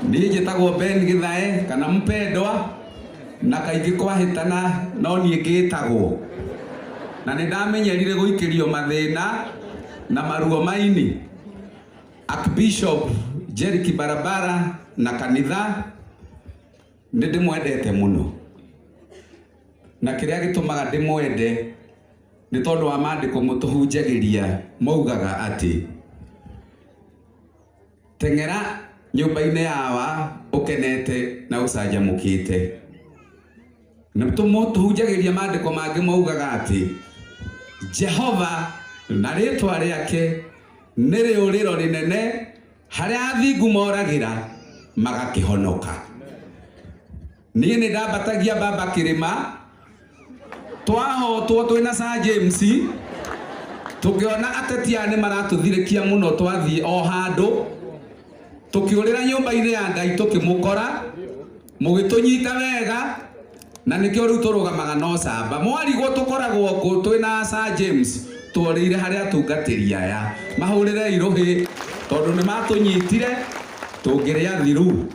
Niĩ njĩtagwo Ben Githae kana Mpendwa, na kaingĩ kwahĩtana no niĩ ngĩtagwo. Na nĩ ndamenyerire gũikĩrio mathĩna na maruo maini. Archbishop Jerry Kibarabara na kanitha nĩ ndĩmwendete mũno. Na kĩrĩa gĩtũmaga ndĩmwende nĩ tondũ wa maandĩko mũtũhunjagĩria maugaga atĩ teng'era nyũmba-inĩ yawa ũkenete na ũcanjamũkĩte. Na tũhunjagĩria maandĩko mangĩ maugaga atĩ Jehova na rĩĩtwa rĩake nĩ rĩũrĩro rĩnene harĩa athingu moragĩra magakĩhonoka. Niĩ nĩ ndambatagia Baba Kĩrĩma, twahotwo twĩna Sir James, tũkĩona ateti aya nĩ maratũthirĩkia mũno, twathiĩ o handũ tũkĩũrĩra nyũmba-inĩ ya Ngai tũkĩmũkora, mũgĩtũnyita wega, na nĩkĩo rĩu tũrũgamaga no camba. Mwarigwo tũkoragwo kũ twĩna Sir James, tũorĩire harĩa atungatĩri aya, mahũrĩre irũhĩ tondũ nĩ matũnyitire tũngĩrĩa thiru.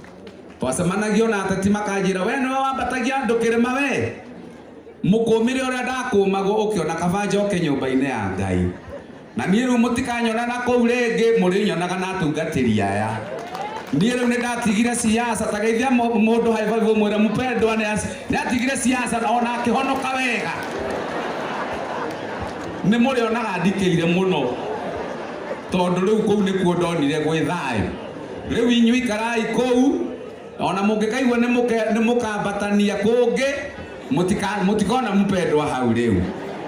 Twacemanagio na ateti makanjĩra, we nĩwe wambatagia andũ Kĩrĩma we, mũkũmĩre ũrĩa ndakũmagwo ũkĩona kaba njoke nyũmba-inĩ ya Ngai. Na niĩ rĩu mũtikanyona na kũu rĩngĩ, mũrĩnyonaga na atungatĩri aya. Niĩ rĩu nĩ ndatigire siasa, ta geithia mũndũ high five ũmwĩre Mpendwa nĩ atigire siasa ona akĩhonoka wega. Nĩ mũrĩonaga ndikĩire mũno tondũ rĩu kũu nĩkuo ndonire gwĩ thayũ. Rĩu inyuĩ ikarai kũu, ona mũngĩkaigua nĩ mũkambatania kũngĩ, mũtikona Mpendwa hau rĩu.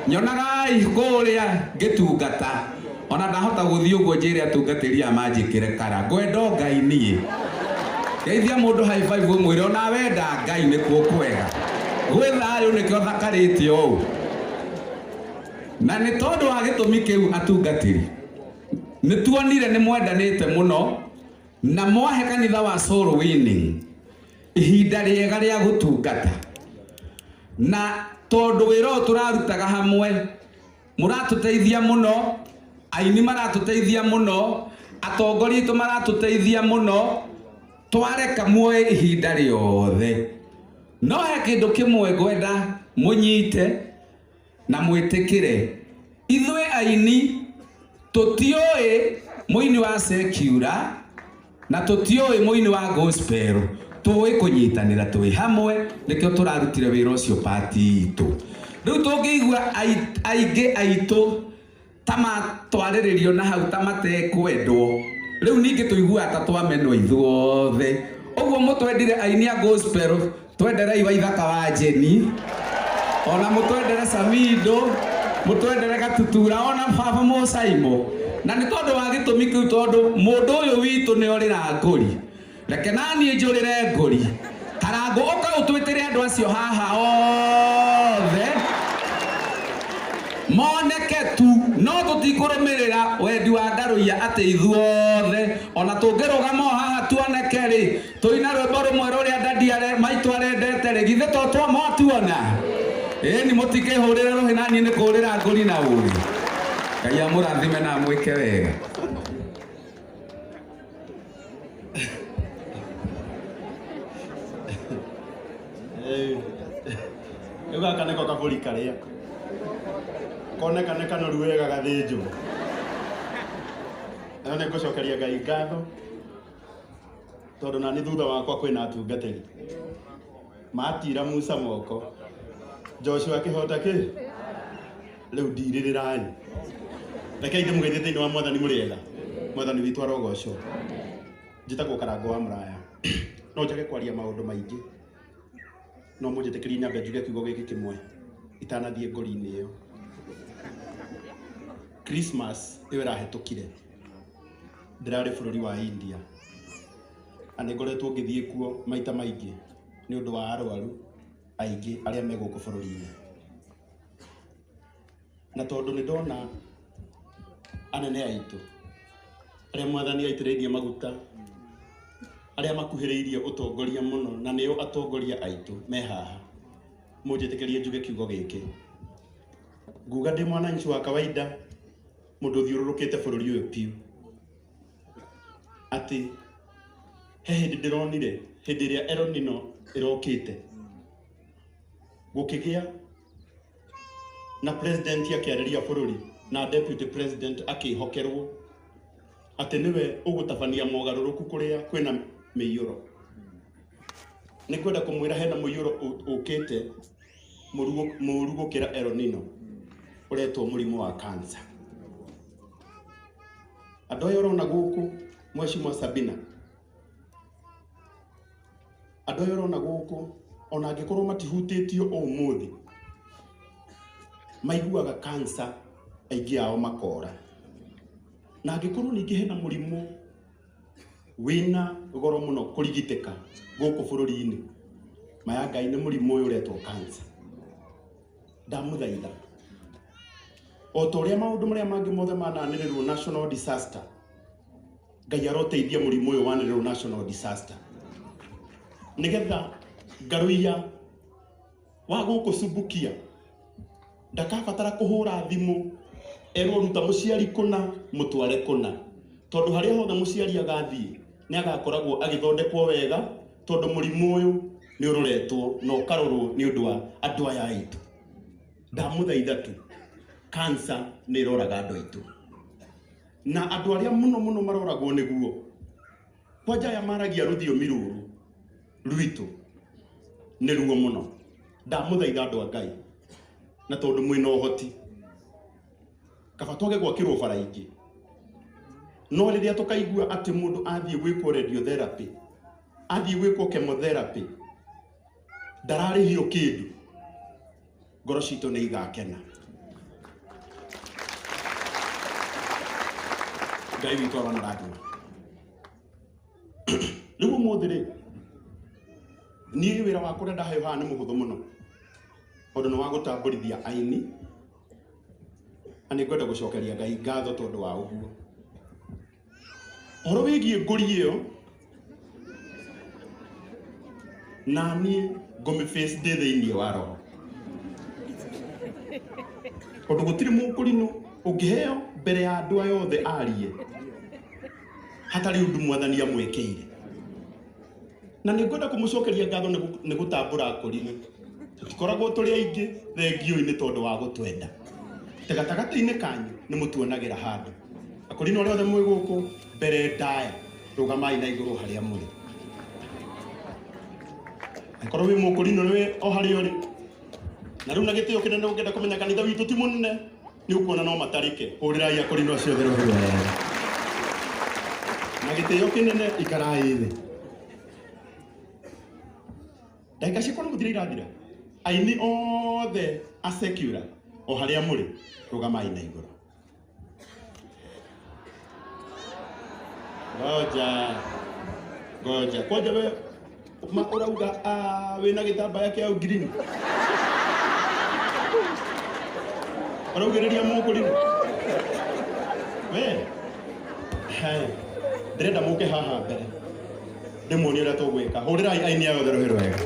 Nyonagai kũrĩa ngĩtungata, ona ndahota gũthiĩ ũguo njĩre atungatĩri aya manjĩkĩre kara. Ngwenda Ngai niĩ. Geithia mũndũ high five ũmwĩre ona wenda Ngai nĩkuo kwega. Gwĩ thayũ nĩkĩo thakarĩte ũũ. Na nĩ tondũ wa gĩtũmi kĩu atungatĩri, nĩ tuonire nĩ mwendanĩte mũno na mwahe kanitha wa Soul Winning ihinda rĩega rĩa gũtungata. Na tondũ wĩra ũyũ tũrarutaga hamwe, mũratũteithia mũno, aini maratũteithia mũno, atongoria aitũ maratũteithia mũno, twareka muoye ihinda rĩothe. No he kĩndũ kĩmwe ngwenda mũnyite na mwĩtĩkĩre. Ithuĩ aini tũtiũĩ mũini wa secular na tũtiũĩ mũini wa gospel, tũĩ kũnyitanĩra twĩ hamwe, nĩkĩo tũrarutire wĩra ũcio pati itũ. Rĩu tũngĩigua aingĩ aitũ ta matwarĩrĩrio na hau ta matekwendwo, rĩu ningĩ tũiguaga ta twamenwo ithuothe. Ũguo mũtwendire aini a gospel, twenderei Waithaka wa Jeni, ona mũtwendere Samido, mũtwendere Gatutura, ona Baba Mũcaimo. Na nĩ tondũ wa gĩtũmi kĩu, tondũ mũndũ ũyũ witũ nĩ orĩra ngũri, reke naniĩ njũrĩre ngũri. Karangũ ũka ũtwĩtĩre andũ acio haha othe moneke tu, no tũtikũrũmĩrĩra wendi wa Ndarũiya atĩ ithuothe. Ona tũngĩrũgama o haha tuoneke rĩ, tũina rwĩmbo rũmwe rũrĩa Dadi maitũ arendete rĩ, githĩ to twamwatuona? Ĩni mũtikĩhũrĩre rũhĩ, naniĩ nĩ kũrĩra ngũri na ũrĩ. Ngai amũrathime na mwĩke wega. Rĩu gaka nĩko kabũri karĩa koneka nĩ kanoru wega gathĩnjwo. Na nĩ ngũcokeria Ngai ngatho tondũ nani thutha wakwa kwĩna atungatĩri matira Musa moko, Joshua akĩhota kĩ, rĩu ndirĩrĩrai. Rekei ndĩmũgeithie thĩinĩ wa Mwathani. Mũrĩega? Mwathani witũ arogocwo. Njĩtagwo Karangũ wa Mũraya. No njage kwaria maũndũ maingĩ, no mũnjĩtĩkĩrie nyambe njuge kiugo gĩkĩ kĩmwe itanathiĩ ngũri-inĩ ĩyo. Christmas ĩyo ĩrahĩtũkire ndĩrarĩ bũrũri wa India, na nĩ ngoretwo ngĩthiĩ kuo maita maingĩ nĩ ũndũ wa arwaru aingĩ arĩa me gũkũ bũrũri-inĩ. Na tondũ nĩ ndona anene aitũ arĩa Mwathani aitĩrĩirie maguta, arĩa makuhĩrĩirie ũtongoria mũno, na nĩo atongoria aitũ me haha, mũnjĩtĩkĩrie njuge kiugo gĩkĩ. Nguga ndĩ mwananchi wa kawaida, mũndũ thiũrũrũkĩte bũrũri ũyũ piũ, atĩ he hindi ndironire hindi iria El Nino irokite gukigia na president akiariria bururi na deputy president akihokerwo ati niwe ugutabania mogaruruku kuria kwina miyuro. Nikwenda kumwira hena muyuro ukite muru gukira El Nino uretwo murimu wa cancer. Andu aya urona guku Mheshimiwa Sabina, andu aya urona guku ona angikorwo matihutitio umuthi maiguaga cancer aingi ao makora, na angikorwo ningi hena murimu wina goro muno kurigiteka guku bururi-ini maya Ngai ni murimu uyu uretwo cancer. Ndamuthaitha o ta uria maundu maria mangi mothe mananirirwo national disaster, Ngai aroteithia murimu uyu wananirirwo national disaster nigetha ngaruia wa guku Subukia ndakabatara kuhura thimu erwo ruta muciari kuna mutware kuna, tondu haria hothe muciari agathie ni agakoragwo agithondekwo wega tondu murimu uyu ni uroretwo no karorwo ni undu wa andu aya aitu. Ndamuthaitha tu cancer ni roraga andu aitu, na andu aria muno maroragwo niguo kwanja ya maragia ruthiomi ruru rwitu ni ruo muno. Ndamuthaitha andu a Ngai na tondu mwina uhoti kaba twage gwakirwo bara ingi, no riria tukaigua ati mundu athie gwikwo radiotherapy athie gwikwo chemotherapy ndararihio kindu, ngoro citu ni igakena. Ngai witu arona rathima. Riu muthiri ni wira wa kuria ndaheo haha ni muhuthu muno tondu ni wa gutamburithia aini, ani ngwenda gucokeria Ngai ngatho tondu wa uguo. Horo wigie nguri iyo na ni ngome face day thiini wa roho tondu gutiri mukurino ungiheo mbere ya andu aya othe arie hatari undu mwathani amwekeire, na ni ngwenda kumucokeria ngatho ni gutambura kurino tutikoragwo turi aingi thengio-ini tondu wa gutwenda tegatagati-ini kanyu ni mutuonagira handu akurino ria othe mwi guku mbere ndaya rugamai na iguru haria muri akorwo wi mukurino niwe o haria uri na riu na gitio kinene ungenda kumenya kanitha witu ti munene ni ukuona no matarike hurirai akurino acio othe roho wega na gitio kinene ikarai thi ndagika ciakwa ni guthira irathira aini othe a secular o haria muri rugamai na iguru. Goja kwaja we urauga wina gitambaya kia green uraugereria mukurino we ndirenda muke haha mbere ndimuonie uria tugwika hurirai aini ayo therero wega.